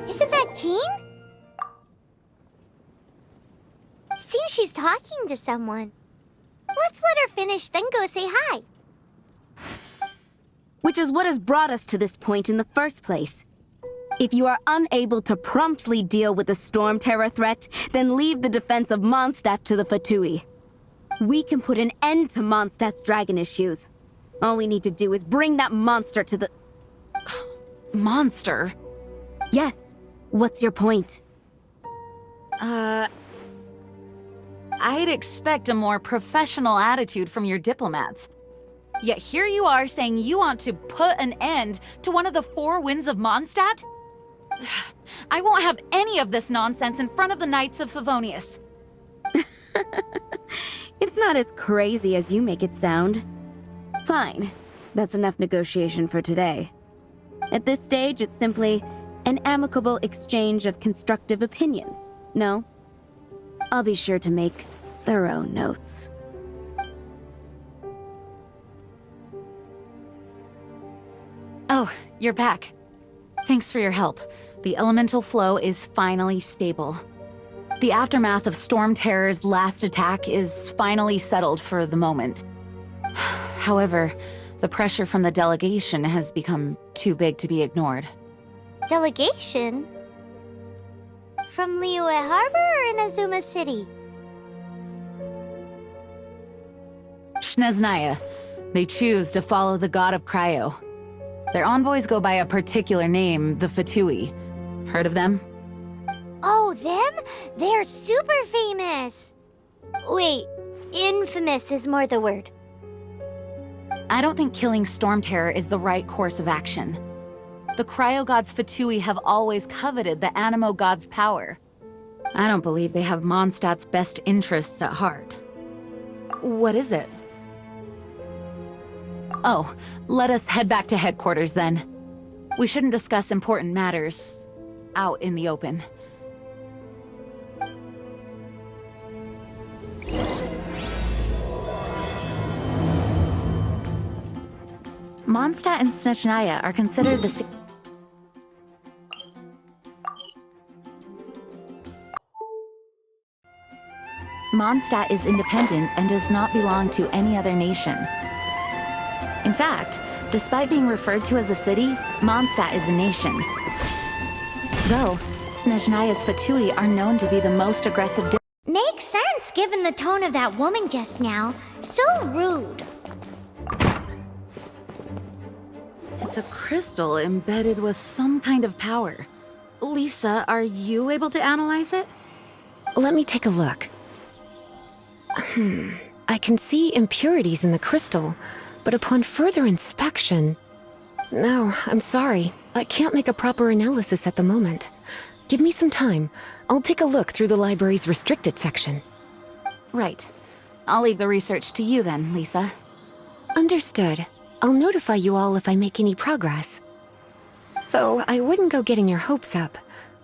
Isn't that Jean? Seems she's talking to someone. Let's let her finish, then go say hi. Which is what has brought us to this point in the first place. If you are unable to promptly deal with the Storm Terror threat, then leave the defense of Mondstadt to the Fatui. We can put an end to Mondstadt's dragon issues. All we need to do is bring that monster to the... Monster? Yes. What's your point? I'd expect a more professional attitude from your diplomats. Yet here you are saying you want to put an end to one of the four winds of Mondstadt? I won't have any of this nonsense in front of the Knights of Favonius. It's not as crazy as you make it sound. Fine. That's enough negotiation for today. At this stage, it's simply an amicable exchange of constructive opinions, no? I'll be sure to make thorough notes. Oh, you're back. Thanks for your help. The elemental flow is finally stable. The aftermath of Storm Terror's last attack is finally settled for the moment. However, the pressure from the delegation has become too big to be ignored. Delegation? From Liyue Harbor or Inazuma City? Snezhnaya. They choose to follow the god of Cryo. Their envoys go by a particular name, the Fatui. Heard of them? Oh, them? They're super famous! Wait, infamous is more the word. I don't think killing Storm Terror is the right course of action. The Cryo God's Fatui have always coveted the Animo God's power. I don't believe they have Mondstadt's best interests at heart. What is it? Oh, let us head back to headquarters then. We shouldn't discuss important matters out in the open. Mondstadt and Snezhnaya are considered the... Mondstadt is independent and does not belong to any other nation. In fact, despite being referred to as a city, Mondstadt is a nation. Though, Snezhnaya's Fatui are known to be the most aggressive... Makes sense given the tone of that woman just now. So rude. It's a crystal embedded with some kind of power. Lisa, are you able to analyze it? Let me take a look. I can see impurities in the crystal, but upon further inspection... No, I'm sorry. I can't make a proper analysis at the moment. Give me some time. I'll take a look through the library's restricted section. Right. I'll leave the research to you then, Lisa. Understood. I'll notify you all if I make any progress. Though I wouldn't go getting your hopes up.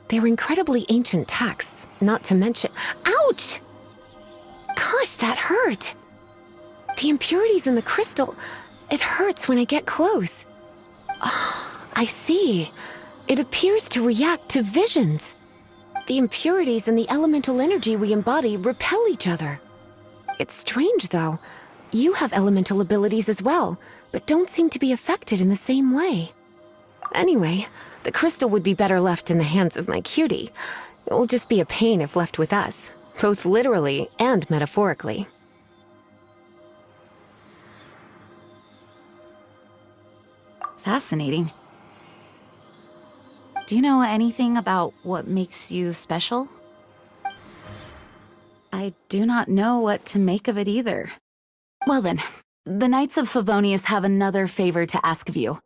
They're incredibly ancient texts, not to mention... Ouch! Gosh, that hurt! The impurities in the crystal... It hurts when I get close. Oh, I see. It appears to react to visions. The impurities and the elemental energy we embody repel each other. It's strange, though. You have elemental abilities as well, but don't seem to be affected in the same way. Anyway, the crystal would be better left in the hands of my cutie. It will just be a pain if left with us, both literally and metaphorically. Fascinating. Do you know anything about what makes you special? I do not know what to make of it either. Well then, the Knights of Favonius have another favor to ask of you.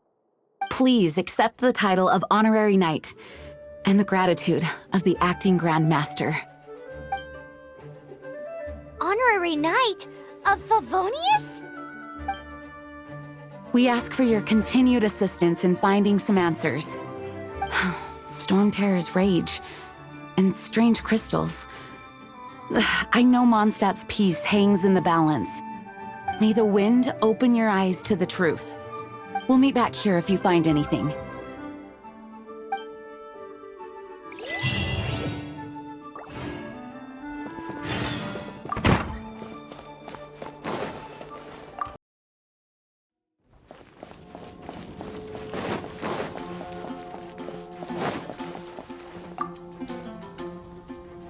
Please accept the title of Honorary Knight, and the gratitude of the Acting Grand Master. Honorary Knight? Of Favonius? We ask for your continued assistance in finding some answers. Storm Terror's rage, and strange crystals. I know Mondstadt's peace hangs in the balance. May the wind open your eyes to the truth. We'll meet back here if you find anything.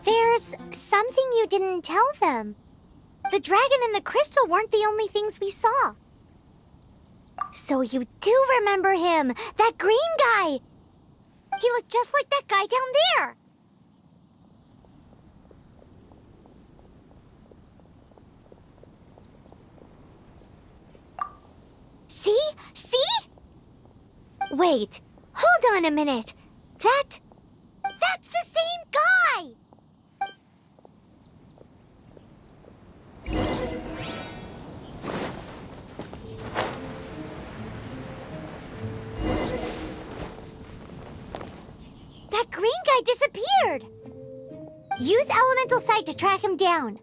There's something you didn't tell them. The dragon and the crystal weren't the only things we saw. So you do remember him, that green guy! He looked just like that guy down there! See? See? Wait, hold on a minute. That's the same guy! That green guy disappeared! Use elemental sight to track him down.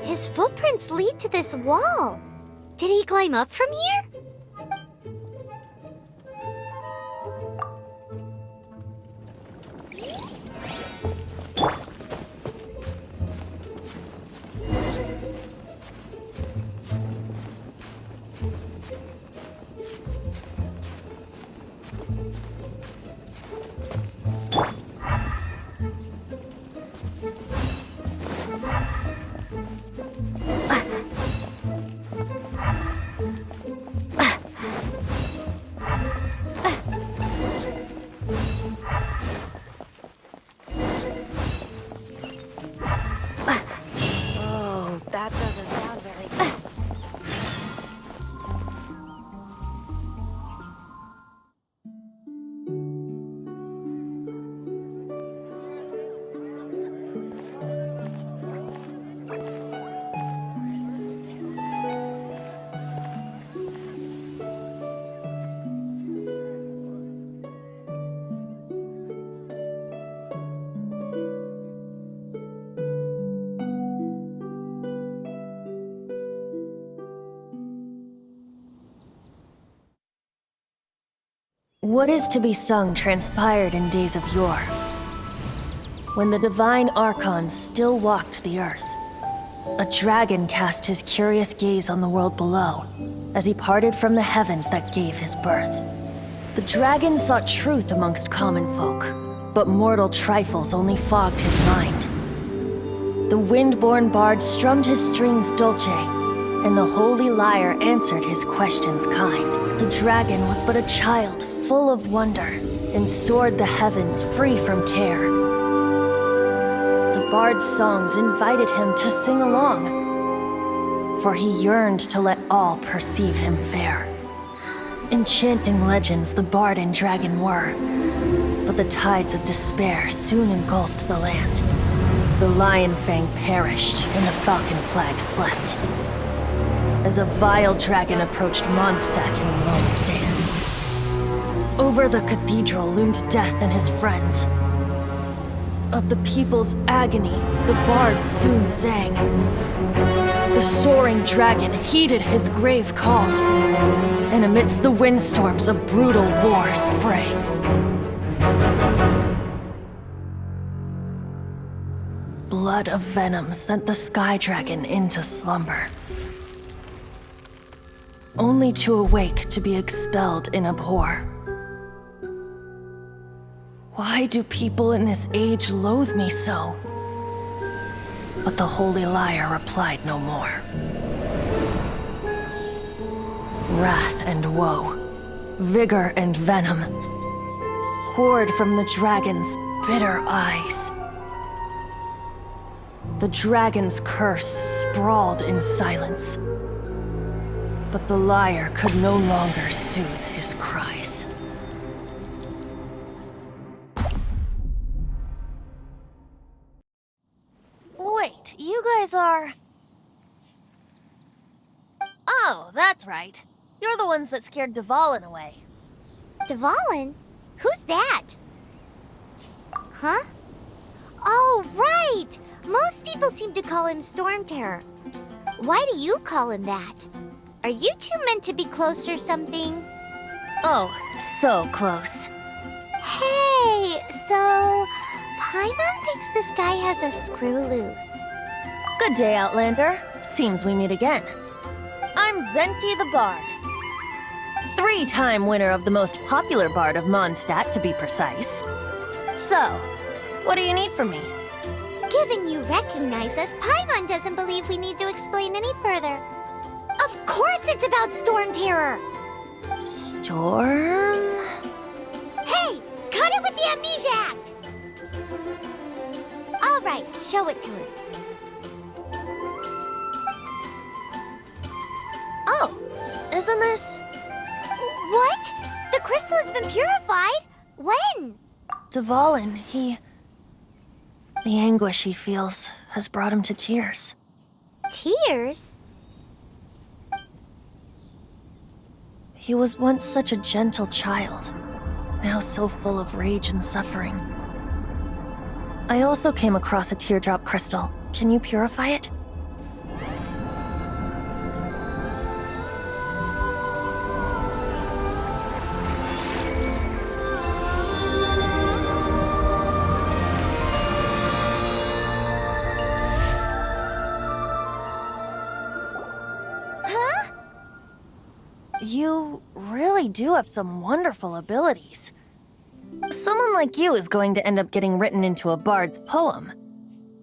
His footprints lead to this wall. Did he climb up from here? That doesn't sound very good. What is to be sung transpired in days of yore, when the divine archons still walked the earth. A dragon cast his curious gaze on the world below, as he parted from the heavens that gave his birth. The dragon sought truth amongst common folk, but mortal trifles only fogged his mind. The wind-born bard strummed his strings dulce, and the holy lyre answered his questions kind. The dragon was but a child, full of wonder, and soared the heavens free from care. The bard's songs invited him to sing along, for he yearned to let all perceive him fair. Enchanting legends the bard and dragon were, but the tides of despair soon engulfed the land. The lion fang perished, and the falcon flag slept, as a vile dragon approached Mondstadt in lone stand. Over the cathedral loomed death and his friends. Of the people's agony, the bards soon sang. The soaring dragon heeded his grave calls, and amidst the windstorms a brutal war sprang. Blood of venom sent the sky dragon into slumber, only to awake to be expelled in abhor. Why do people in this age loathe me so? But the Holy Liar replied no more. Wrath and woe, vigor and venom, poured from the dragon's bitter eyes. The dragon's curse sprawled in silence, but the liar could no longer soothe his cries. Wait, you guys are... Oh, that's right. You're the ones that scared Dvalin away. Dvalin? Who's that? Huh? Oh, right! Most people seem to call him Storm Terror. Why do you call him that? Are you two meant to be close or something? Oh, so close. Hey, so... Paimon thinks this guy has a screw loose. Good day, Outlander. Seems we meet again. I'm Venti the Bard. 3-time winner of the most popular bard of Mondstadt, to be precise. So, what do you need from me? Given you recognize us, Paimon doesn't believe we need to explain any further. Of course it's about Storm Terror! Storm? Hey! Cut it with the Amnesia Act! Alright, show it to him. Oh, isn't this... What? The crystal has been purified? When? Dvalin, he... The anguish he feels has brought him to tears. Tears? He was once such a gentle child, now so full of rage and suffering. I also came across a teardrop crystal. Can you purify it? Huh? You really do have some wonderful abilities. Someone like you is going to end up getting written into a bard's poem.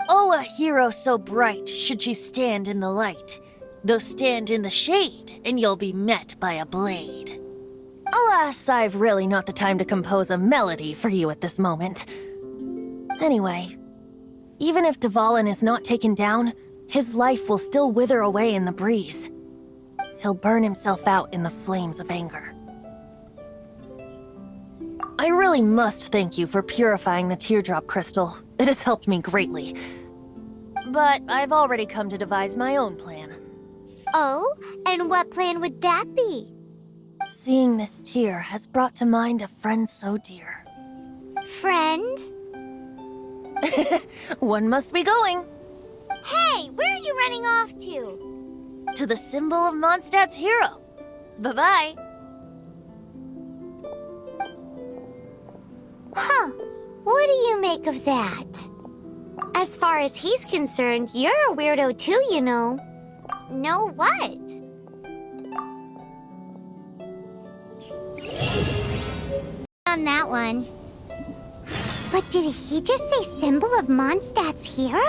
Oh, a hero so bright should she stand in the light, though stand in the shade, and you'll be met by a blade. Alas, I've really not the time to compose a melody for you at this moment. Anyway, even if Dvalin is not taken down, his life will still wither away in the breeze. He'll burn himself out in the flames of anger. I really must thank you for purifying the teardrop crystal. It has helped me greatly. But I've already come to devise my own plan. Oh, and what plan would that be? Seeing this tear has brought to mind a friend so dear. Friend? One must be going. Hey, where are you running off to? To the symbol of Mondstadt's hero. Bye-bye. Huh. What do you make of that? As far as he's concerned, you're a weirdo too, you know. Know what? On that one. But did he just say symbol of Mondstadt's hero?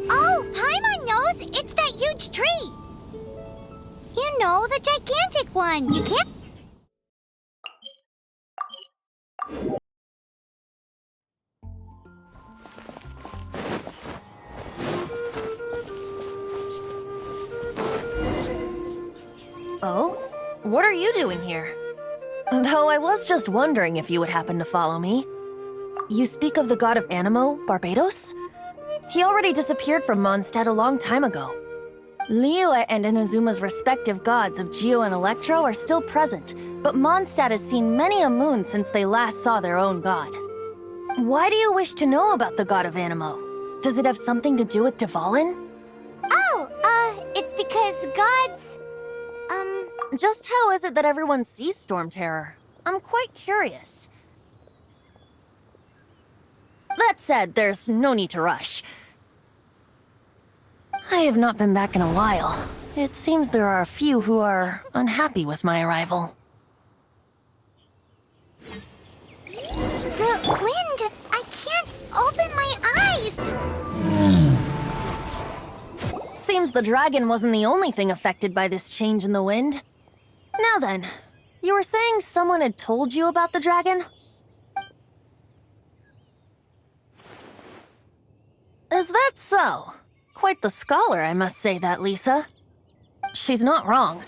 Oh, Paimon knows! It's that huge tree! You know, the gigantic one! You can't... Oh? What are you doing here? Though I was just wondering if you would happen to follow me. You speak of the god of Animo, Barbados? He already disappeared from Mondstadt a long time ago. Liyue and Inazuma's respective gods of Geo and Electro are still present, but Mondstadt has seen many a moon since they last saw their own god. Why do you wish to know about the god of Animo? Does it have something to do with Dvalin? Oh, it's because gods... Just how is it that everyone sees Storm Terror? I'm quite curious. That said, there's no need to rush. I have not been back in a while. It seems there are a few who are unhappy with my arrival. Seems the dragon wasn't the only thing affected by this change in the wind. Now then, you were saying someone had told you about the dragon? Is that so? Quite the scholar, I must say that, Lisa. She's not wrong.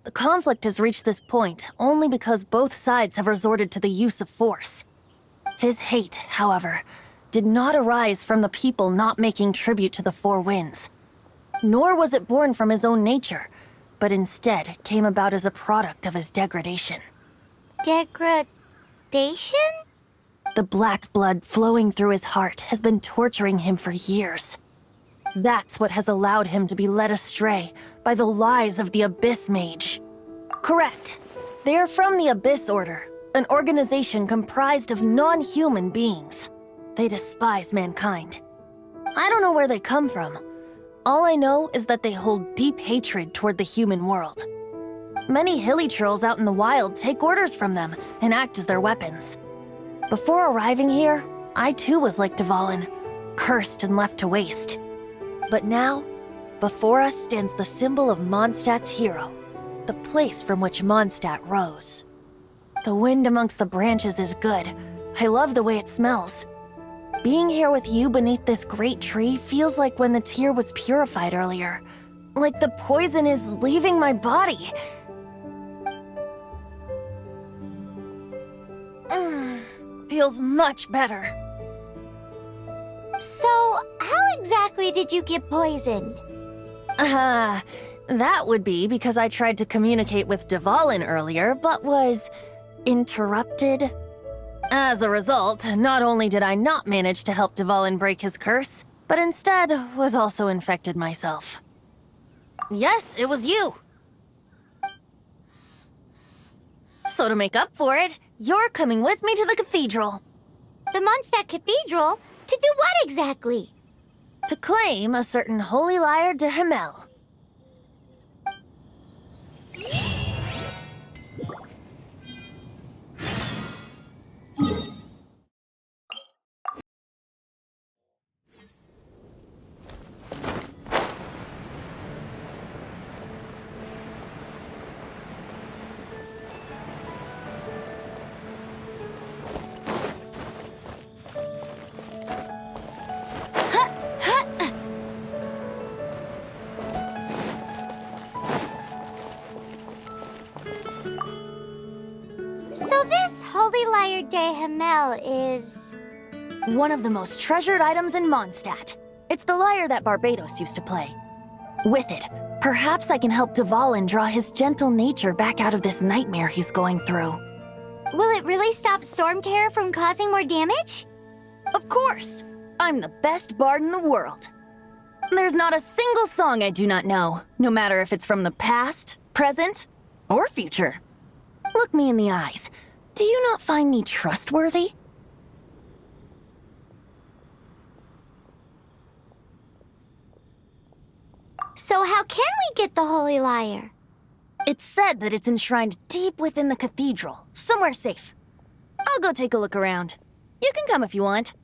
The conflict has reached this point only because both sides have resorted to the use of force. His hate, however, did not arise from the people not making tribute to the Four Winds. Nor was it born from his own nature, but instead came about as a product of his degradation. Degradation? The black blood flowing through his heart has been torturing him for years. That's what has allowed him to be led astray by the lies of the Abyss Mage. Correct. They are from the Abyss Order, an organization comprised of non-human beings. They despise mankind. I don't know where they come from. All I know is that they hold deep hatred toward the human world. Many hilly trolls out in the wild take orders from them and act as their weapons. Before arriving here, I too was like Dvalin, cursed and left to waste. But now, before us stands the symbol of Mondstadt's hero, the place from which Mondstadt rose. The wind amongst the branches is good. I love the way it smells. Being here with you beneath this great tree feels like when the tear was purified earlier. Like the poison is leaving my body. Feels much better. So, how exactly did you get poisoned? That would be because I tried to communicate with Dvalin earlier, but was interrupted. As a result, not only did I not manage to help Dvalin break his curse, but instead was also infected myself. Yes, it was you. So to make up for it, you're coming with me to the cathedral. The Mondstadt Cathedral? To do what exactly? To claim a certain holy lyre de Himmel. So this Holy Lyre de Himmel is... one of the most treasured items in Mondstadt. It's the lyre that Barbados used to play. With it, perhaps I can help Dvalin draw his gentle nature back out of this nightmare he's going through. Will it really stop Storm Terror from causing more damage? Of course! I'm the best bard in the world. There's not a single song I do not know, no matter if it's from the past, present, or future. Look me in the eyes. Do you not find me trustworthy? So how can we get the Holy Lyre? It's said that it's enshrined deep within the cathedral, somewhere safe. I'll go take a look around. You can come if you want.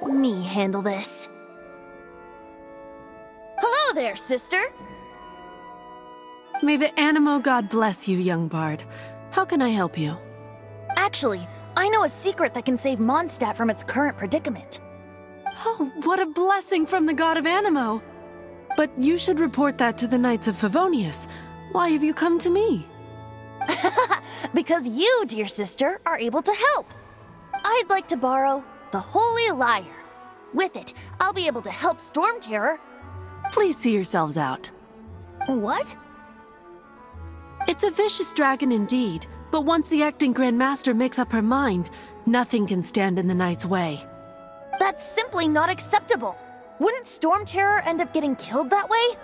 Let me handle this. Hello there, sister. May the Animo God bless you, young bard. How can I help you? Actually, I know a secret that can save Mondstadt from its current predicament. Oh, what a blessing from the god of Animo! But you should report that to the Knights of Favonius. Why have you come to me? Because you, dear sister, are able to help. I'd like to borrow the Holy Lyre. With it, I'll be able to help Storm Terror. Please see yourselves out. What? It's a vicious dragon indeed, but once the acting Grand Master makes up her mind, nothing can stand in the Knight's way. That's simply not acceptable. Wouldn't Storm Terror end up getting killed that way?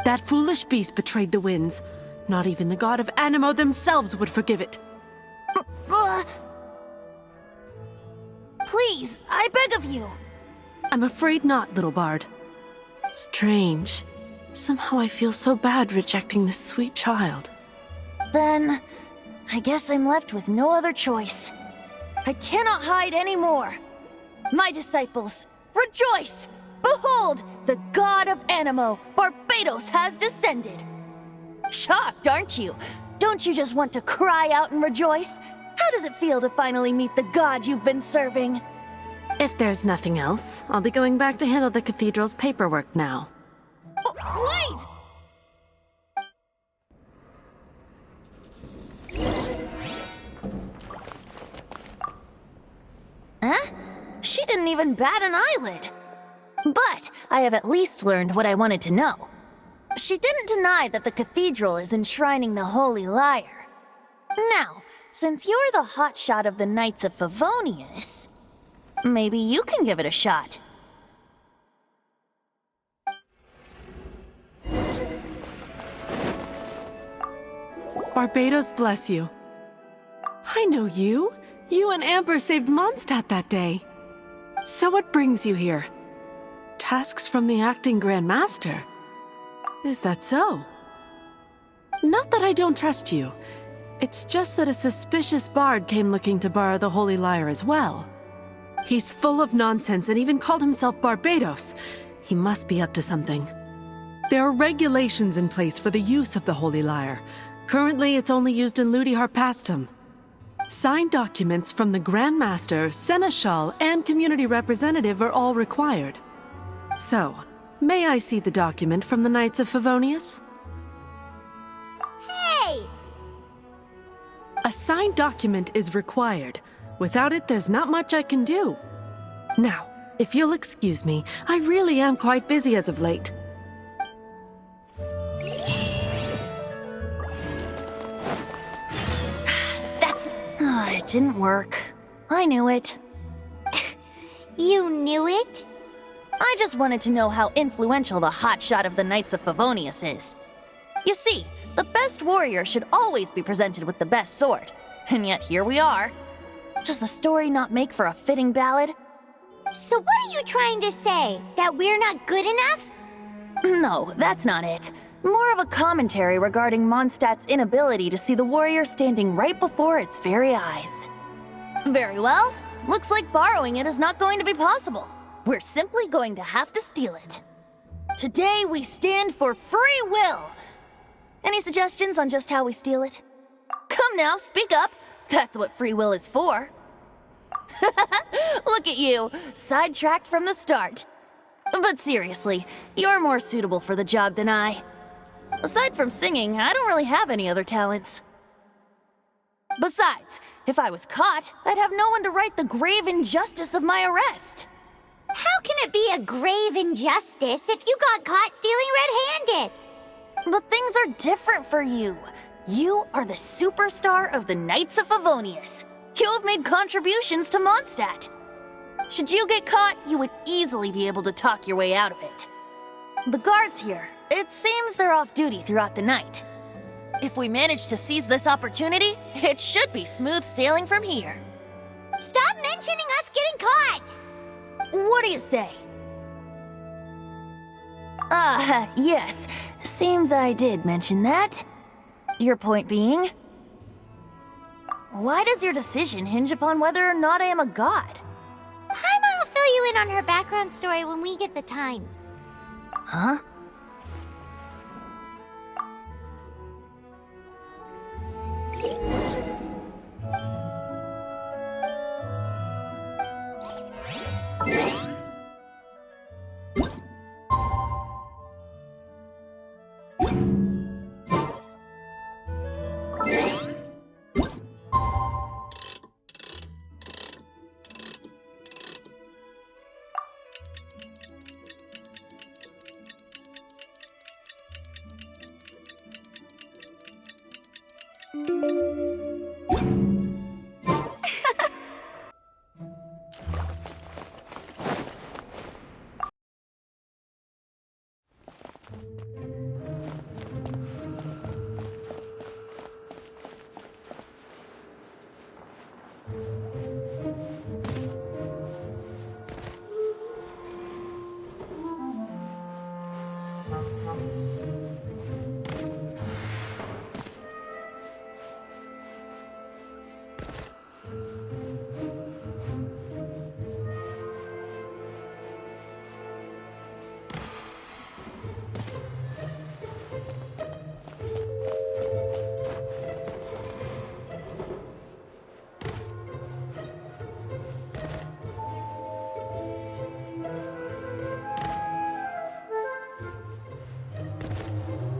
That foolish beast betrayed the winds. Not even the god of Animo themselves would forgive it. I beg of you! I'm afraid not, little bard. Strange. Somehow I feel so bad rejecting this sweet child. Then, I guess I'm left with no other choice. I cannot hide anymore. My disciples, rejoice! Behold, the god of Animo, Barbados, has descended. Shocked, aren't you? Don't you just want to cry out and rejoice? How does it feel to finally meet the god you've been serving? If there's nothing else, I'll be going back to handle the cathedral's paperwork now. Wait! Huh? She didn't even bat an eyelid. But I have at least learned what I wanted to know. She didn't deny that the cathedral is enshrining the Holy Lyre. Now, since you're the hotshot of the Knights of Favonius, maybe you can give it a shot. Barbados bless you. I know you. You and Amber saved Mondstadt that day. So what brings you here? Tasks from the acting Grand Master. Is that so? Not that I don't trust you. It's just that a suspicious bard came looking to borrow the Holy Lyre as well. He's full of nonsense and even called himself Barbados. He must be up to something. There are regulations in place for the use of the Holy Lyre. Currently, it's only used in Ludi Harpastum. Signed documents from the Grand Master, Seneschal, and community representative are all required. So, may I see the document from the Knights of Favonius? Hey! A signed document is required. Without it, there's not much I can do. Now, if you'll excuse me, I really am quite busy as of late. It didn't work. I knew it. You knew it? I just wanted to know how influential the hotshot of the Knights of Favonius is. You see, the best warrior should always be presented with the best sword. And yet here we are. Does the story not make for a fitting ballad? So what are you trying to say? That we're not good enough? No, that's not it. More of a commentary regarding Mondstadt's inability to see the warrior standing right before its very eyes. Very well. Looks like borrowing it is not going to be possible. We're simply going to have to steal it. Today we stand for free will. Any suggestions on just how we steal it? Come now, speak up. That's what free will is for. Look at you, sidetracked from the start. But seriously, you're more suitable for the job than I. Aside from singing, I don't really have any other talents. Besides, if I was caught, I'd have no one to right the grave injustice of my arrest. How can it be a grave injustice if you got caught stealing red-handed? But things are different for you. You are the superstar of the Knights of Favonius. You have made contributions to Mondstadt. Should you get caught, you would easily be able to talk your way out of it. The guards here, it seems they're off duty throughout the night. If we manage to seize this opportunity, it should be smooth sailing from here. Stop mentioning us getting caught! What do you say? Yes. Seems I did mention that. Your point being? Why does your decision hinge upon whether or not I am a god? Paimon will fill you in on her background story when we get the time. Huh?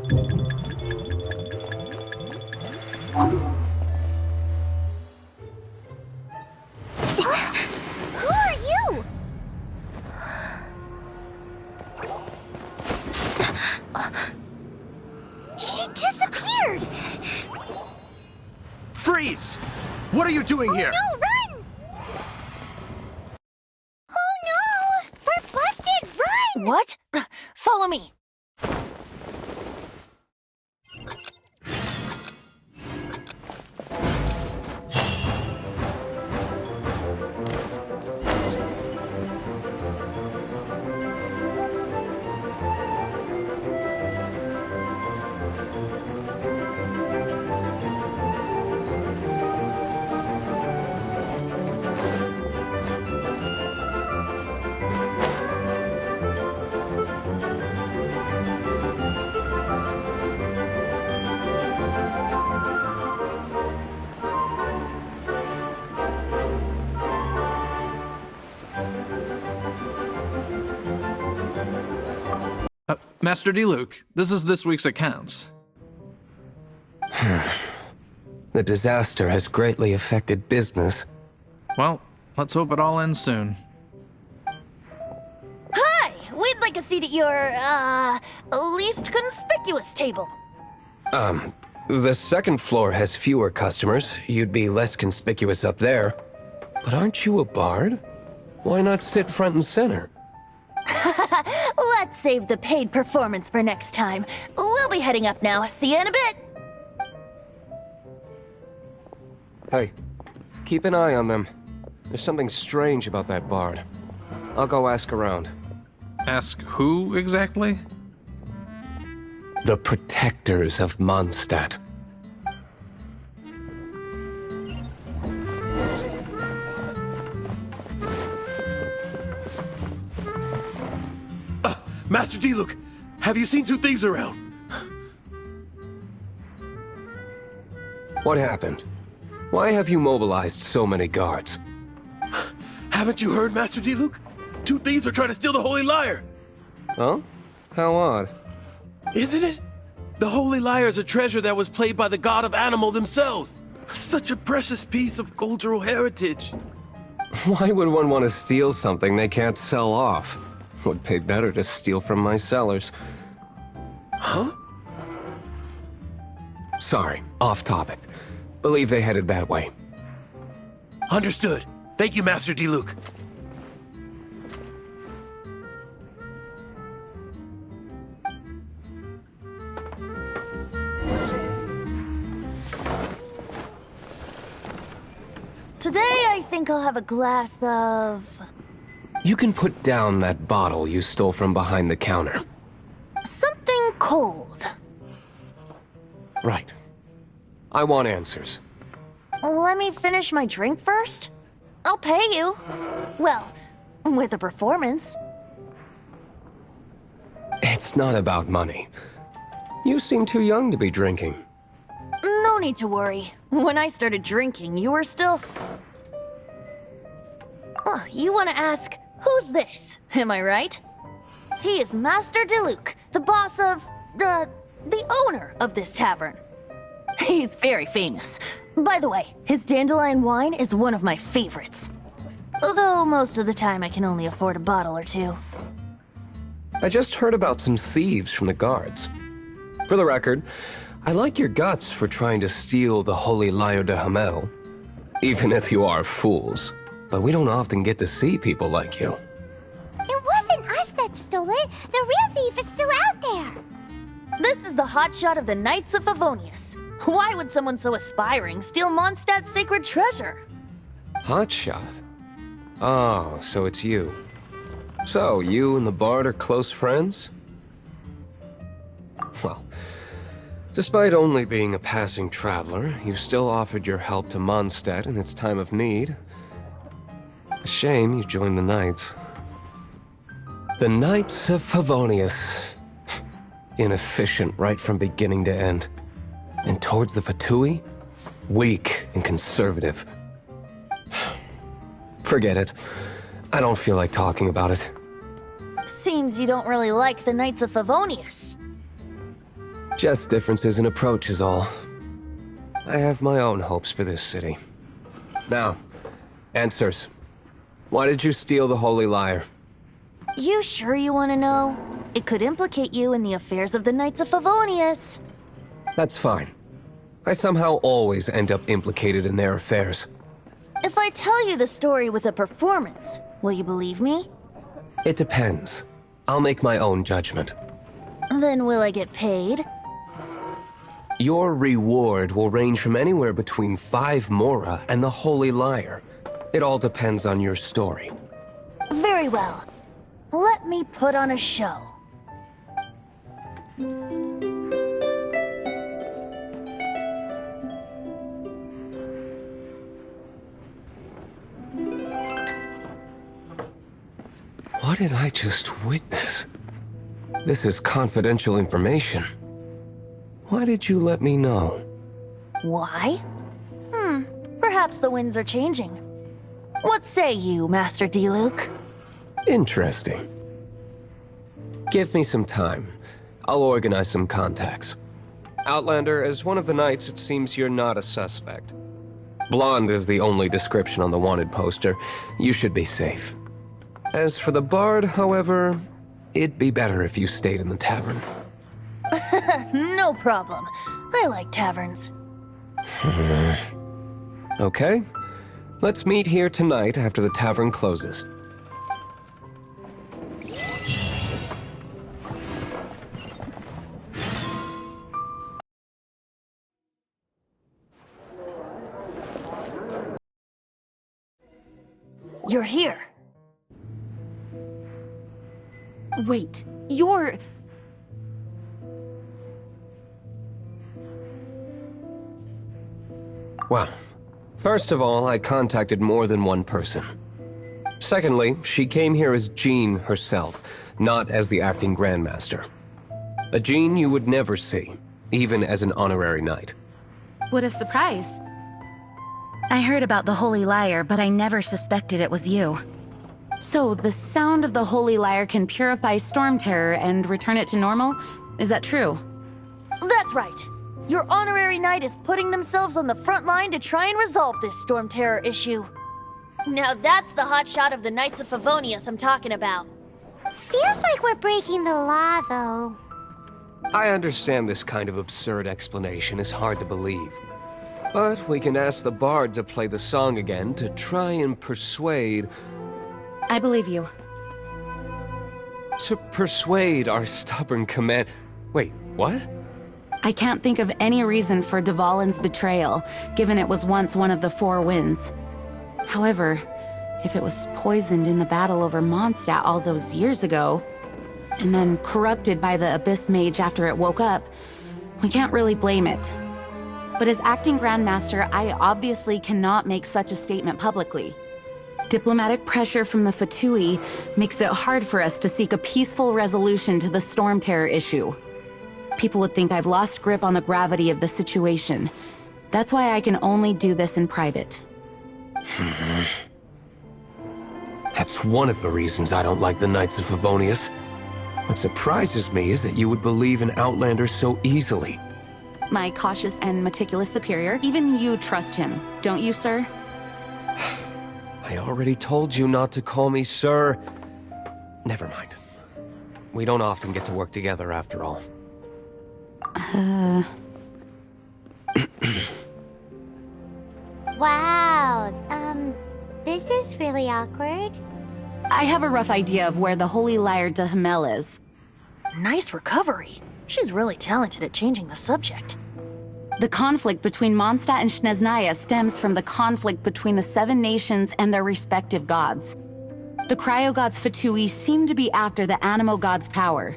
Who are you? She disappeared! Freeze! What are you doing here? No, run! Oh no! We're busted! Run! What? Follow me. Master D-Luke, this is this week's accounts. The disaster has greatly affected business. Well, let's hope it all ends soon. Hi! We'd like a seat at your, least conspicuous table. The second floor has fewer customers. You'd be less conspicuous up there. But aren't you a bard? Why not sit front and center? Let's save the paid performance for next time. We'll be heading up now. See you in a bit. Hey, keep an eye on them. There's something strange about that bard. I'll go ask around. Ask who exactly? The protectors of Mondstadt. Master D-Luke, have you seen two thieves around? What happened? Why have you mobilized so many guards? Haven't you heard, Master D-Luke? Two thieves are trying to steal the Holy Lyre! Huh? How odd. Isn't it? The Holy Lyre is a treasure that was played by the god of animal themselves. Such a precious piece of cultural heritage. Why would one want to steal something they can't sell off? Would pay better to steal from my sellers. Huh? Sorry, off topic. Believe they headed that way. Understood. Thank you, Master D-Luke. Today, I think I'll have a glass of... You can put down that bottle you stole from behind the counter. something cold. Right. I want answers. Let me finish my drink first. I'll pay you. Well, with a performance. It's not about money. You seem too young to be drinking. No need to worry. When I started drinking, you were still... Oh, you want to ask, who's this? Am I right? He is Master D-Luke, the boss of... the owner of this tavern. He's very famous. By the way, his dandelion wine is one of my favorites. Although most of the time I can only afford a bottle or two. I just heard about some thieves from the guards. For the record, I like your guts for trying to steal the Holy Lyre de Hamel. Even if you are fools. But we don't often get to see people like you. It wasn't us that stole it. The real thief is still out there. This is the hotshot of the Knights of Favonius. Why would someone so aspiring steal Mondstadt's sacred treasure? Hotshot? Oh, so it's you. So, you and the bard are close friends? Well, despite only being a passing traveler, you still offered your help to Mondstadt in its time of need. A shame you joined the Knights. The Knights of Favonius. Inefficient right from beginning to end. And towards the Fatui, weak and conservative. Forget it. I don't feel like talking about it. Seems you don't really like the Knights of Favonius. Just differences in approach is all. I have my own hopes for this city. Now, answers. Why did you steal the Holy Lyre? You sure you want to know? It could implicate you in the affairs of the Knights of Favonius. That's fine. I somehow always end up implicated in their affairs. If I tell you the story with a performance, will you believe me? It depends. I'll make my own judgment. Then will I get paid? Your reward will range from anywhere between 5 Mora and the Holy Lyre. It all depends on your story. Very well. Let me put on a show. What did I just witness? This is confidential information. Why did you let me know? Why? Perhaps the winds are changing. What say you, Master Diluc? Interesting. Give me some time. I'll organize some contacts. Outlander, as one of the knights, it seems you're not a suspect. Blonde is the only description on the wanted poster. You should be safe. As for the bard, however, it'd be better if you stayed in the tavern. No problem. I like taverns. Okay. Let's meet here tonight after the tavern closes. You're here. Wait, you're... Well, first of all, I contacted more than one person. Secondly, she came here as Jean herself, not as the acting Grandmaster. A Jean you would never see, even as an honorary knight. What a surprise. I heard about the Holy Lyre, but I never suspected it was you. So, the sound of the Holy Lyre can purify Storm Terror and return it to normal? Is that true? That's right. Your honorary knight is putting themselves on the front line to try and resolve this Storm Terror issue. Now that's the hotshot of the Knights of Favonius I'm talking about. Feels like we're breaking the law, though. I understand this kind of absurd explanation is hard to believe. But we can ask the bard to play the song again to try and persuade... I believe you. To persuade our stubborn command... Wait, what? I can't think of any reason for Dvalin's betrayal, given it was once one of the Four Winds. However, if it was poisoned in the battle over Mondstadt all those years ago, and then corrupted by the Abyss Mage after it woke up, we can't really blame it. But as acting Grandmaster, I obviously cannot make such a statement publicly. Diplomatic pressure from the Fatui makes it hard for us to seek a peaceful resolution to the Storm Terror issue. People would think I've lost grip on the gravity of the situation. That's why I can only do this in private. That's one of the reasons I don't like the Knights of Favonius. What surprises me is that you would believe in Outlander so easily. My cautious and meticulous superior, even you trust him, don't you, sir? I already told you not to call me sir. Never mind. We don't often get to work together after all. Wow, this is really awkward. I have a rough idea of where the Holy Lyre de Himmel is. Nice recovery. She's really talented at changing the subject. The conflict between Mondstadt and Snezhnaya stems from the conflict between the Seven Nations and their respective gods. The cryo-gods Fatui seem to be after the Animo god's power.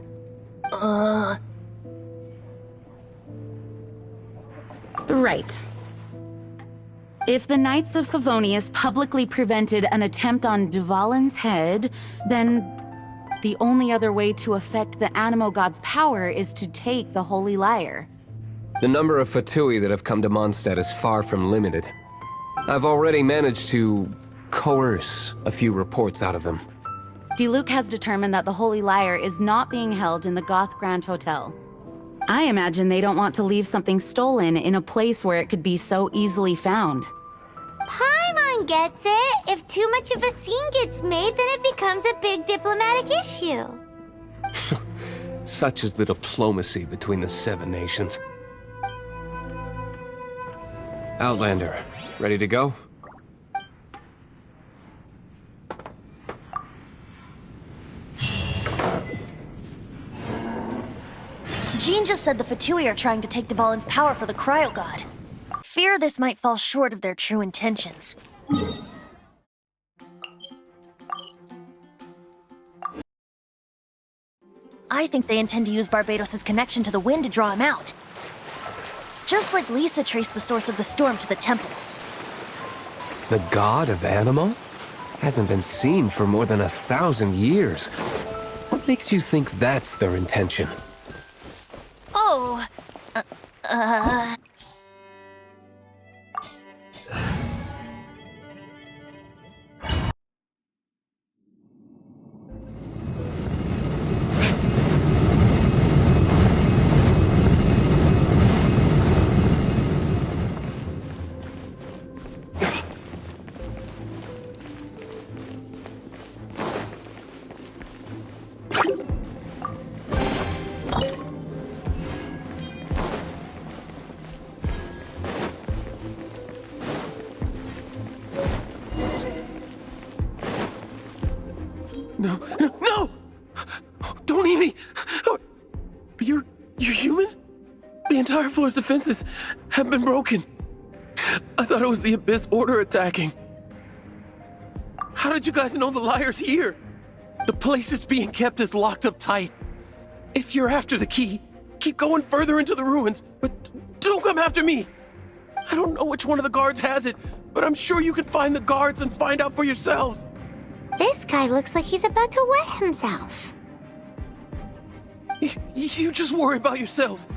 Right. If the Knights of Favonius publicly prevented an attempt on Dvalin's head, then the only other way to affect the Animo god's power is to take the Holy Lyre. The number of Fatui that have come to Mondstadt is far from limited. I've already managed to coerce a few reports out of them. Diluc has determined that the Holy Lyre is not being held in the Goth Grand Hotel. I imagine they don't want to leave something stolen in a place where it could be so easily found. Paimon gets it. If too much of a scene gets made, then it becomes a big diplomatic issue. Such is the diplomacy between the Seven Nations. Outlander, ready to go? Jean just said the Fatui are trying to take Dvalin's power for the Cryo God. Fear this might fall short of their true intentions. I think they intend to use Barbados' connection to the wind to draw him out. Just like Lisa traced the source of the storm to the temples. The god of Anima? Hasn't been seen for more than 1,000 years. What makes you think that's their intention? Oh, No! Don't eat me! You're human? The entire floor's defenses have been broken. I thought it was the Abyss Order attacking. How did you guys know the liar's here? The place it's being kept is locked up tight. If you're after the key, keep going further into the ruins, but don't come after me. I don't know which one of the guards has it, but I'm sure you can find the guards and find out for yourselves. This guy looks like he's about to wet himself. You just worry about yourselves.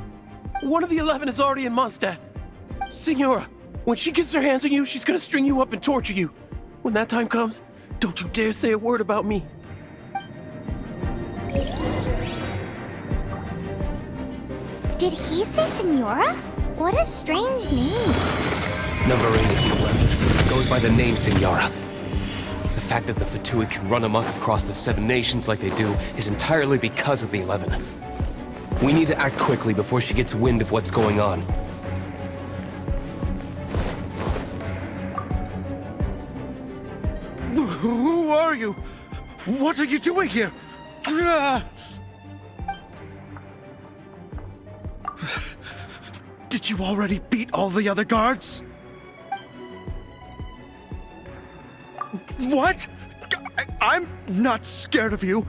One of the 11 is already in Mondstadt. Signora, when she gets her hands on you, she's gonna string you up and torture you. When that time comes, don't you dare say a word about me. Did he say Senora? What a strange name. Number 8 of the 11 goes by the name Signora. The fact that the Fatui can run amok across the Seven Nations like they do is entirely because of the 11. We need to act quickly before she gets wind of what's going on. Who are you? What are you doing here? Did you already beat all the other guards? What? I'm not scared of you.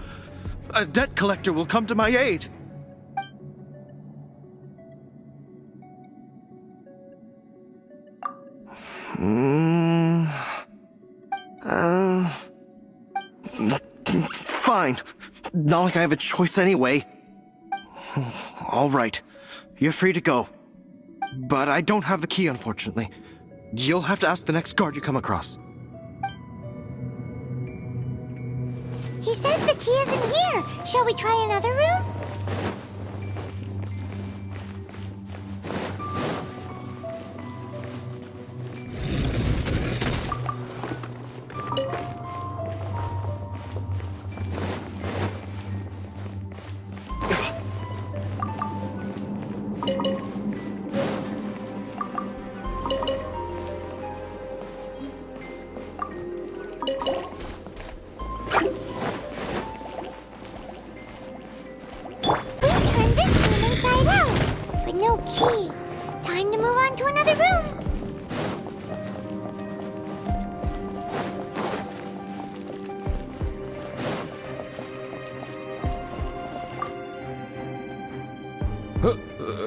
A debt collector will come to my aid. Fine. Not like I have a choice anyway. All right. You're free to go. But I don't have the key, unfortunately. You'll have to ask the next guard you come across. He says the key isn't here. Shall we try another room?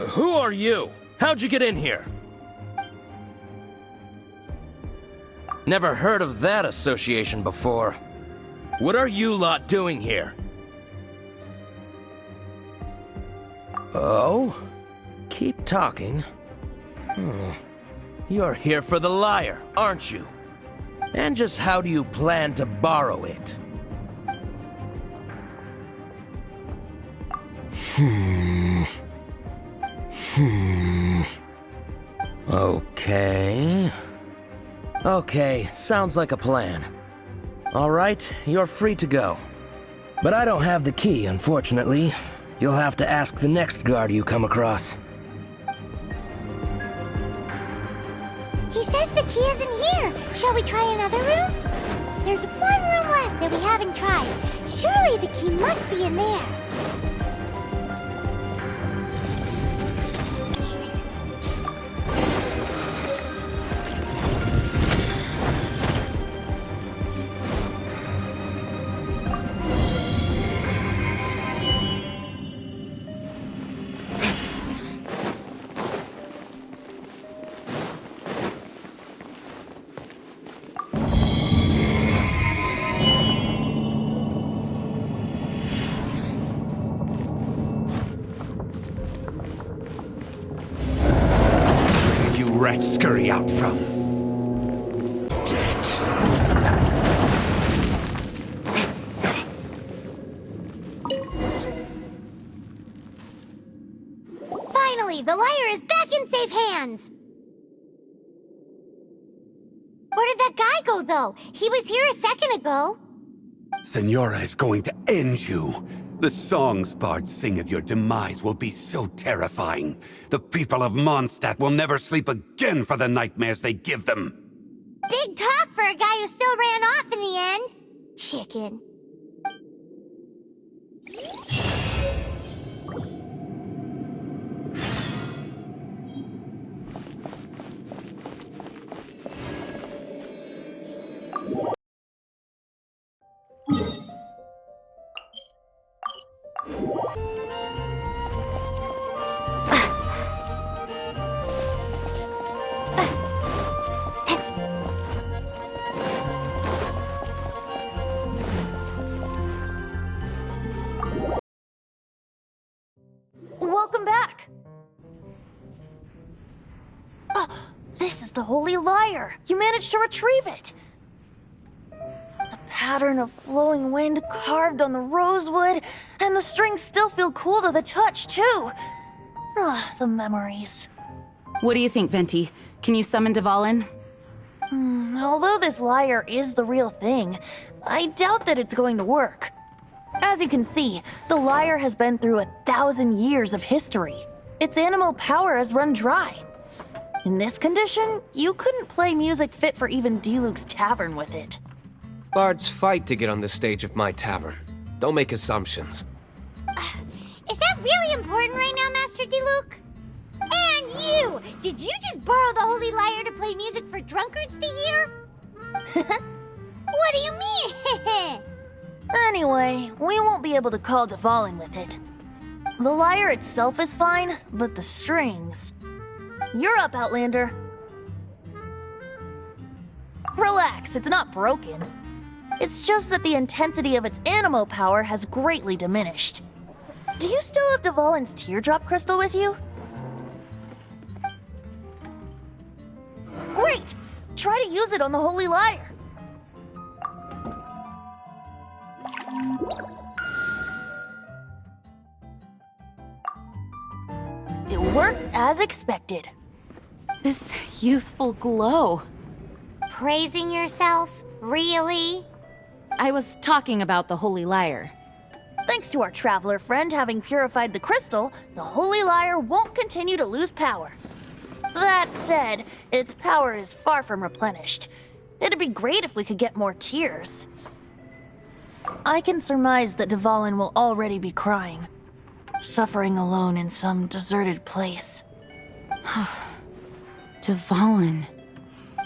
Who are you? How'd you get in here? Never heard of that association before. What are you lot doing here? Oh? Keep talking. You're here for the lyre, aren't you? And just how do you plan to borrow it? Okay. Okay, sounds like a plan. All right, you're free to go. But I don't have the key, unfortunately. You'll have to ask the next guard you come across. He says the key isn't here. Shall we try another room? There's one room left that we haven't tried. Surely the key must be in there. Rats scurry out from? Dead. Finally, the liar is back in safe hands. Where did that guy go, though? He was here a second ago. Senora is going to end you. The songs bards sing of your demise will be so terrifying. The people of Mondstadt will never sleep again for the nightmares they give them. Big talk for a guy who still ran off in the end. Chicken. Welcome back! This is the Holy Lyre! You managed to retrieve it! The pattern of flowing wind carved on the rosewood, and the strings still feel cool to the touch, too! The memories. What do you think, Venti? Can you summon Dvalin? Although this lyre is the real thing, I doubt that it's going to work. As you can see, the lyre has been through 1,000 years of history. Its animo power has run dry. In this condition, you couldn't play music fit for even Diluc's tavern with it. Bards fight to get on the stage of my tavern. Don't make assumptions. Is that really important right now, Master Diluc? And you! Did you just borrow the Holy Lyre to play music for drunkards to hear? What do you mean? Anyway, we won't be able to call Dvalin with it. The lyre itself is fine, but the strings... You're up, Outlander. Relax, it's not broken. It's just that the intensity of its animo power has greatly diminished. Do you still have Dvalin's teardrop crystal with you? Great! Try to use it on the Holy Lyre. It worked as expected. This youthful glow. Praising yourself? Really? I was talking about the Holy Lyre. Thanks to our traveler friend having purified the crystal, the Holy Lyre won't continue to lose power. That said, its power is far from replenished. It'd be great if we could get more tears. I can surmise that Dvalin will already be crying, suffering alone in some deserted place. Dvalin.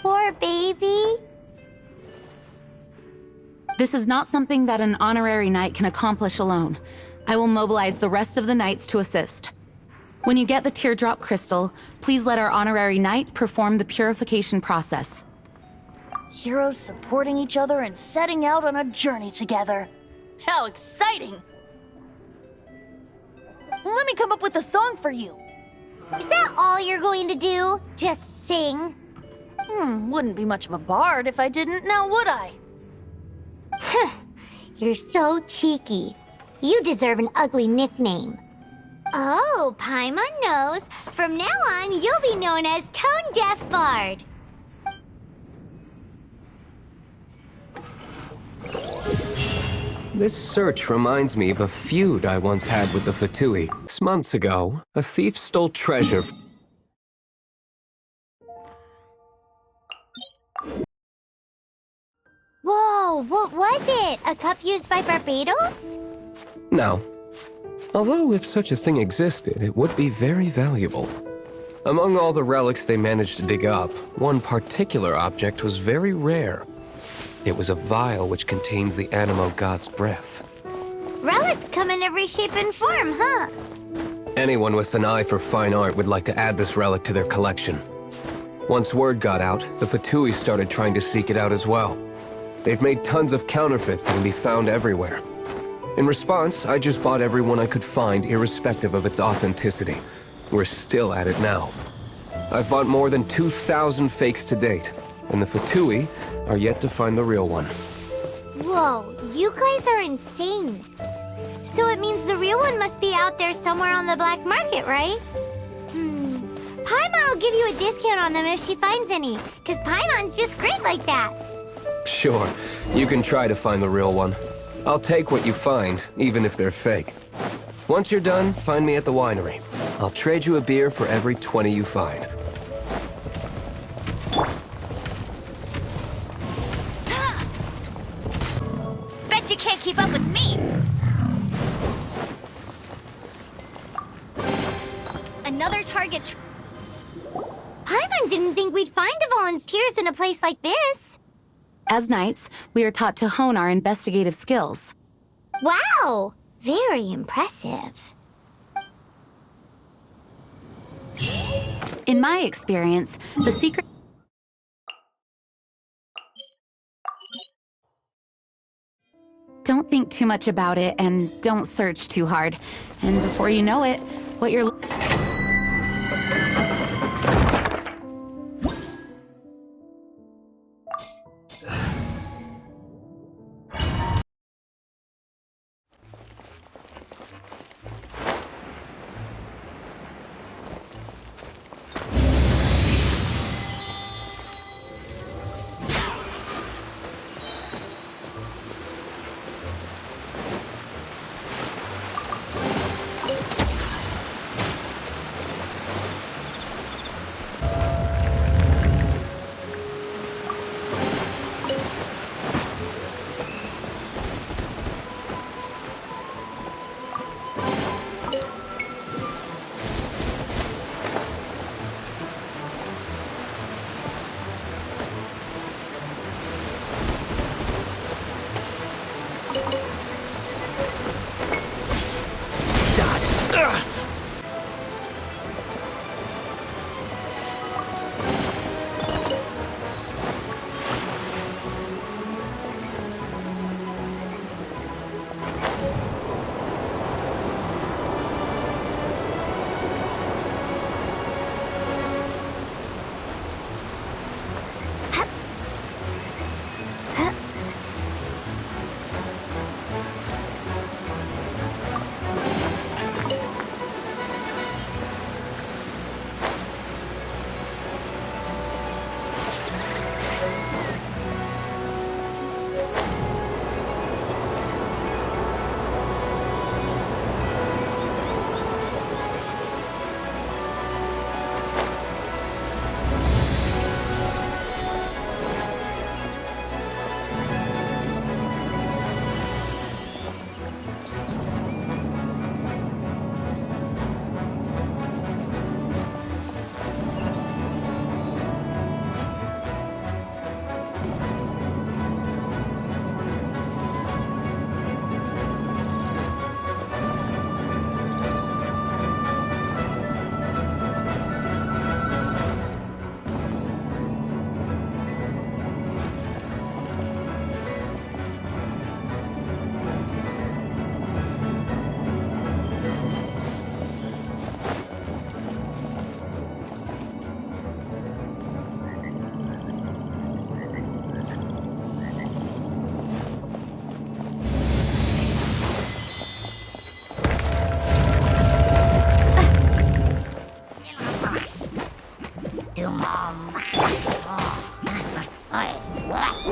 Poor baby. This is not something that an honorary knight can accomplish alone. I will mobilize the rest of the knights to assist. When you get the teardrop crystal, please let our honorary knight perform the purification process. Heroes supporting each other and setting out on a journey together. How exciting! Let me come up with a song for you. Is that all you're going to do? Just sing? Wouldn't be much of a bard if I didn't, now would I? You're so cheeky. You deserve an ugly nickname. Oh, Paimon knows. From now on, you'll be known as Tone Deaf Bard. This search reminds me of a feud I once had with the Fatui. Months ago, a thief stole treasure. Whoa, what was it? A cup used by Barbados? No. Although if such a thing existed, it would be very valuable. Among all the relics they managed to dig up, one particular object was very rare. It was a vial which contained the Animo god's breath. Relics come in every shape and form, huh? Anyone with an eye for fine art would like to add this relic to their collection. Once word got out, the Fatui started trying to seek it out as well. They've made tons of counterfeits that can be found everywhere. In response, I just bought every one I could find, irrespective of its authenticity. We're still at it now. I've bought more than 2,000 fakes to date, and the Fatui are yet to find the real one. Whoa, you guys are insane. So it means the real one must be out there somewhere on the black market, right? Paimon will give you a discount on them if she finds any, because Paimon's just great like that. Sure, you can try to find the real one. I'll take what you find, even if they're fake. Once you're done, find me at the winery. I'll trade you a beer for every 20 you find. Bet you can't keep up with me! Another target. Paimon didn't think we'd find the volunteers in a place like this. As knights, we are taught to hone our investigative skills. Wow! Very impressive. In my experience, the secret... Don't think too much about it and don't search too hard. And before you know it, what you're...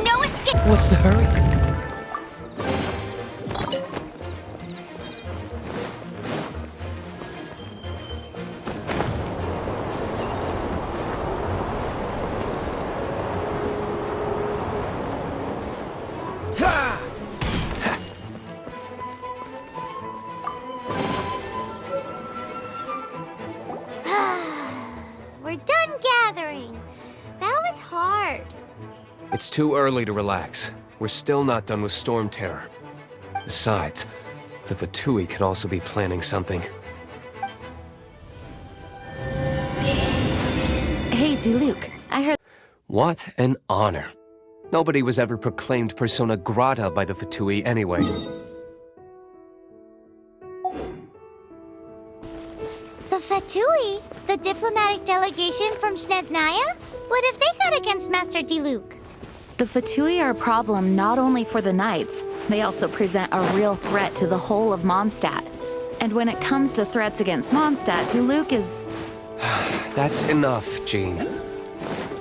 No escape! What's the hurry? We're done gathering. That was hard. It's too early to relax. We're still not done with Storm Terror. Besides, the Fatui could also be planning something. Hey, Diluc, I heard. What an honor. Nobody was ever proclaimed persona grata by the Fatui anyway. The Fatui? The diplomatic delegation from Sneznaya? What have they got against Master Diluc? The Fatui are a problem not only for the Knights, they also present a real threat to the whole of Mondstadt. And when it comes to threats against Mondstadt, Diluc is... That's enough, Jean.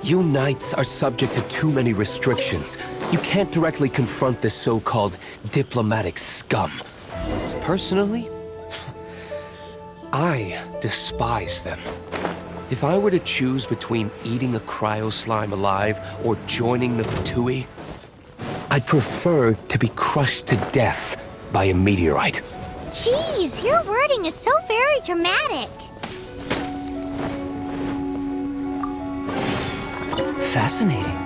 You Knights are subject to too many restrictions. You can't directly confront this so-called diplomatic scum. Personally, I despise them. If I were to choose between eating a cryo-slime alive or joining the Fatui, I'd prefer to be crushed to death by a meteorite. Jeez, your wording is so very dramatic. Fascinating.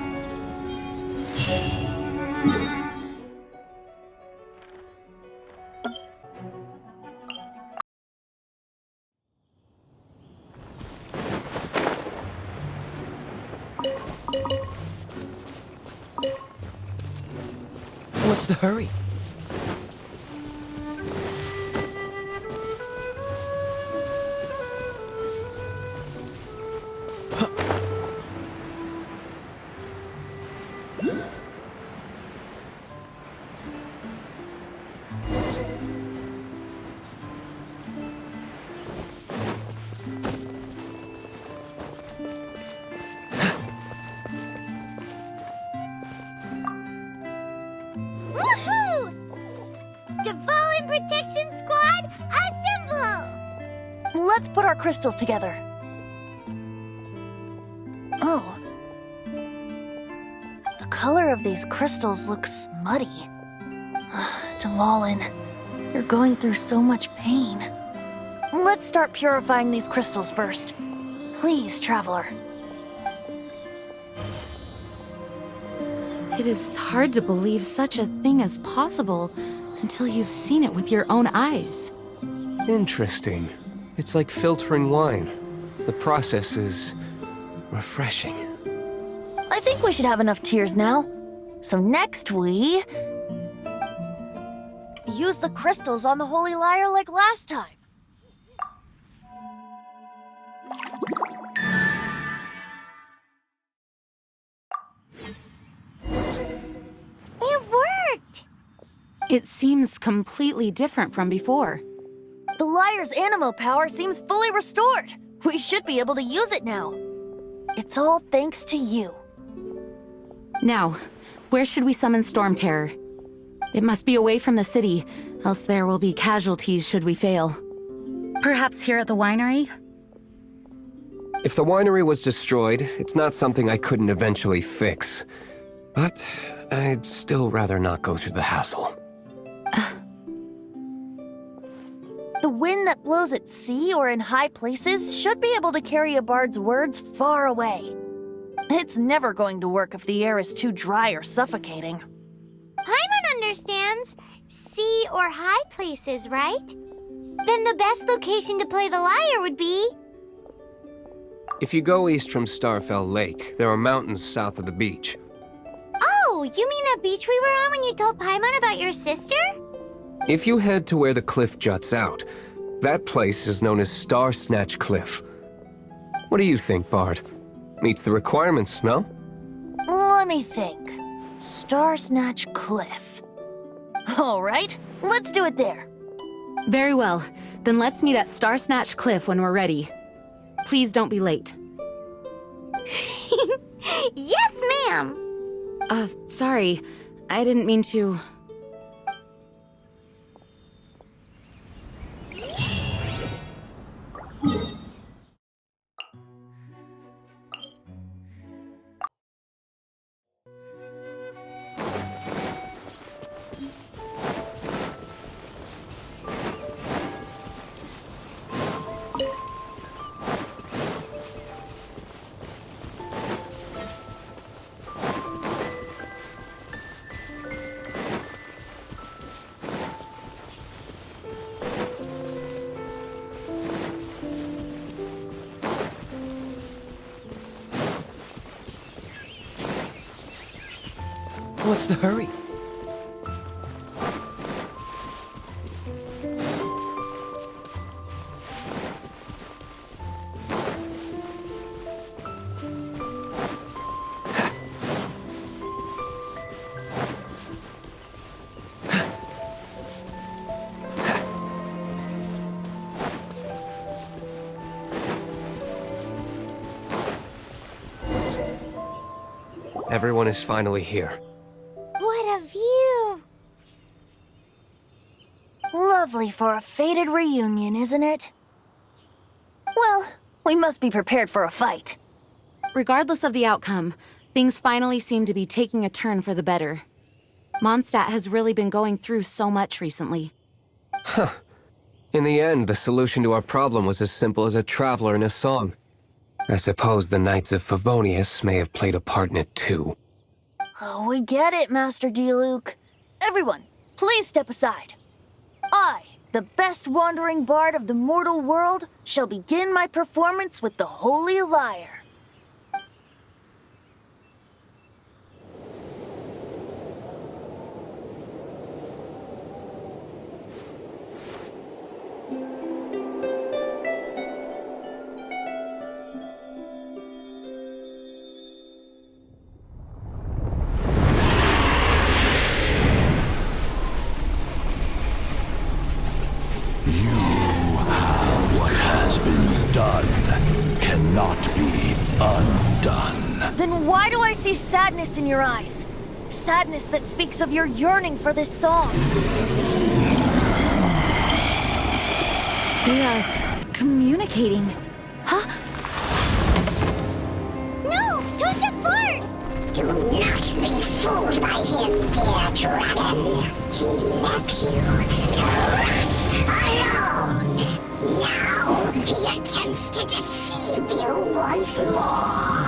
What's the hurry? Woohoo! Dvalin Protection Squad, assemble! Let's put our crystals together. Oh. The color of these crystals looks muddy. Dvalin, you're going through so much pain. Let's start purifying these crystals first. Please, Traveler. It is hard to believe such a thing is possible until you've seen it with your own eyes. Interesting. It's like filtering wine. The process is refreshing. I think we should have enough tears now. So next we... use the crystals on the Holy Lyre like last time. It worked! It seems completely different from before. The Lyre's animo power seems fully restored. We should be able to use it now. It's all thanks to you. Now, where should we summon Storm Terror? It must be away from the city, else there will be casualties should we fail. Perhaps here at the winery? If the winery was destroyed, it's not something I couldn't eventually fix. But I'd still rather not go through the hassle. The wind that blows at sea or in high places should be able to carry a bard's words far away. It's never going to work if the air is too dry or suffocating. Paimon understands sea or high places, right? Then the best location to play the lyre would be... If you go east from Starfell Lake, there are mountains south of the beach. Oh, you mean that beach we were on when you told Paimon about your sister? If you head to where the cliff juts out, that place is known as Star Snatch Cliff. What do you think, Bard? Meets the requirements, no? Let me think. Star Snatch Cliff. All right, let's do it there. Very well. Then let's meet at Star Snatch Cliff when we're ready. please don't be late. Yes, ma'am! Sorry. I didn't mean to... What's the hurry? Everyone is finally here. What a view! Lovely for a fated reunion, isn't it? Well, we must be prepared for a fight. Regardless of the outcome, things finally seem to be taking a turn for the better. Mondstadt has really been going through so much recently. Huh. In the end, the solution to our problem was as simple as a traveler in a song. I suppose the Knights of Favonius may have played a part in it too. Oh, we get it, Master Diluc. Everyone, please step aside. I, the best wandering bard of the mortal world, shall begin my performance with the Holy Lyre. What has been done cannot be undone. Then why do I see sadness in your eyes? Sadness that speaks of your yearning for this song. They are communicating. Huh? No! Don't depart! Do not be fooled by him, dear dragon. He left you to rot alone. Now he attempts to deceive you once more.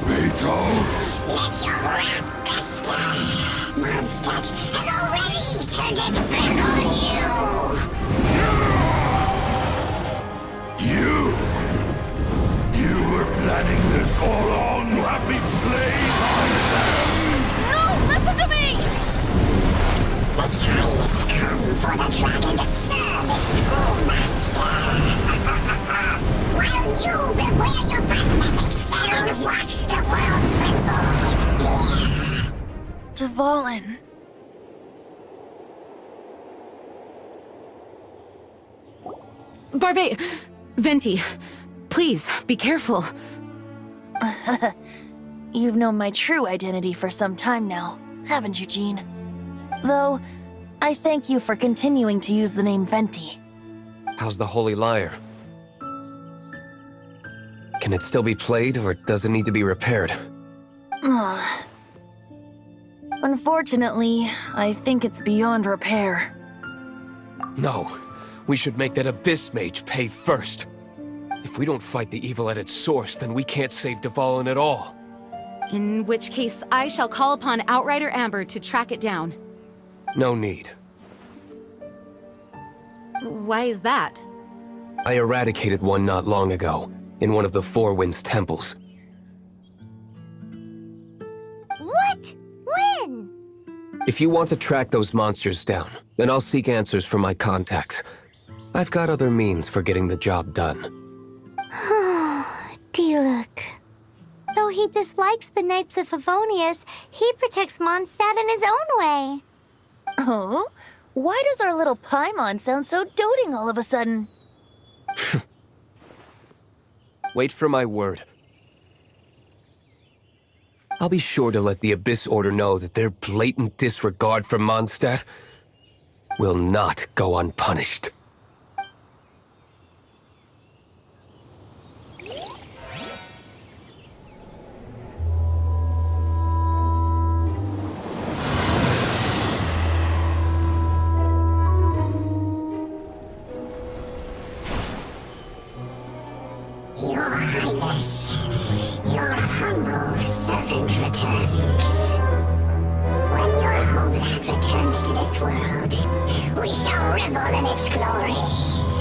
Barbatos! Let your wrath fester. Mondstadt has already turned its back on You! You were planning this all along to have me slain by them! No! Listen to me! The time has come for the dragon to serve its true master. While you beware your pathetic selves, watch the world tremble with fear. Dvalin. Venti, please, be careful. You've known my true identity for some time now, haven't you, Jean? Though, I thank you for continuing to use the name Venti. How's the Holy Lyre? Can it still be played, or does it need to be repaired? Unfortunately, I think it's beyond repair. No. We should make that Abyss Mage pay first. If we don't fight the evil at its source, then we can't save Dvalin at all. In which case, I shall call upon Outrider Amber to track it down. No need. Why is that? I eradicated one not long ago, in one of the Four Winds temples. What? When? If you want to track those monsters down, then I'll seek answers from my contacts. I've got other means for getting the job done. Diluc. Though he dislikes the Knights of Favonius, he protects Mondstadt in his own way. Oh? Why does our little Paimon sound so doting all of a sudden? Wait for my word. I'll be sure to let the Abyss Order know that their blatant disregard for Mondstadt will not go unpunished. Your Highness, your humble servant returns. When your homeland returns to this world, we shall revel in its glory.